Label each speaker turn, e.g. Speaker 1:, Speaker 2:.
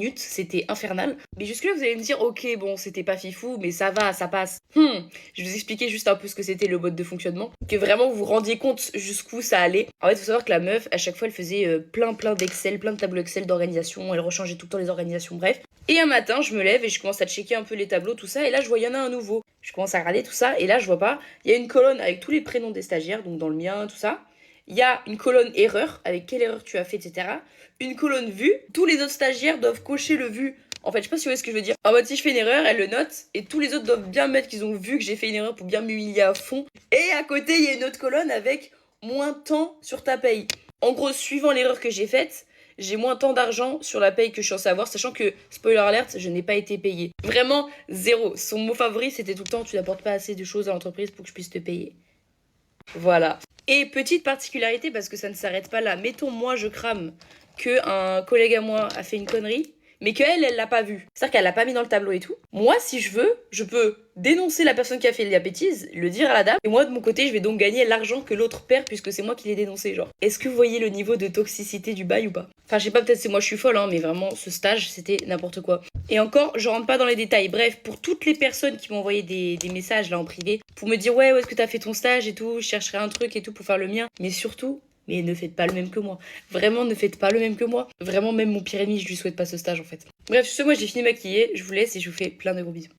Speaker 1: minutes, c'était infernal. Mais jusque-là, vous allez me dire, ok, bon, c'était pas fifou, mais ça va, ça passe. Je vais vous expliquer juste un peu ce que c'était le mode de fonctionnement, que vraiment vous vous rendiez compte jusqu'où ça allait. En fait, il faut savoir que la meuf, à chaque fois, elle faisait plein d'Excel, plein de tableaux Excel d'organisation, elle rechangeait tout le temps les organisations, bref. Et un matin, je me lève et je commence à checker un peu les tableaux, tout ça, et là, je vois, il y en a un nouveau. Je commence à regarder tout ça, et là, je vois pas, il y a une colonne avec tous les prénoms des stagiaires, donc dans le mien, tout ça. Il y a une colonne erreur, avec quelle erreur tu as fait, etc. Une colonne vue, tous les autres stagiaires doivent cocher le vu. En fait, je sais pas si vous voyez ce que je veux dire. En mode, si je fais une erreur, elle le note, et tous les autres doivent bien mettre qu'ils ont vu que j'ai fait une erreur pour bien m'humilier à fond. Et à côté, il y a une autre colonne avec moins tant sur ta paye. En gros, suivant l'erreur que j'ai faite, j'ai moins tant d'argent sur la paye que je suis censée avoir, sachant que, spoiler alert, je n'ai pas été payée. Vraiment, zéro. Son mot favori, c'était tout le temps, tu n'apportes pas assez de choses à l'entreprise pour que je puisse te payer. Voilà. Et petite particularité, parce que ça ne s'arrête pas là, mettons moi je crame que un collègue à moi a fait une connerie, mais qu'elle, elle l'a pas vu. C'est-à-dire qu'elle l'a pas mis dans le tableau et tout. Moi, si je veux, je peux dénoncer la personne qui a fait la bêtise, le dire à la dame, et moi de mon côté, je vais donc gagner l'argent que l'autre perd puisque c'est moi qui l'ai dénoncé, genre. Est-ce que vous voyez le niveau de toxicité du bail ou pas? Enfin, je sais pas, peut-être c'est moi je suis folle, hein, mais vraiment, ce stage, c'était n'importe quoi. Et encore, je rentre pas dans les détails. Bref, pour toutes les personnes qui m'ont envoyé des messages là en privé, pour me dire ouais, où est-ce que t'as fait ton stage et tout, je chercherai un truc et tout pour faire le mien, mais surtout, mais ne faites pas le même que moi. Vraiment, ne faites pas le même que moi. Vraiment, même mon pire ennemi, je lui souhaite pas ce stage en fait. Bref, sur ce, moi j'ai fini de maquiller, je vous laisse et je vous fais plein de gros bisous.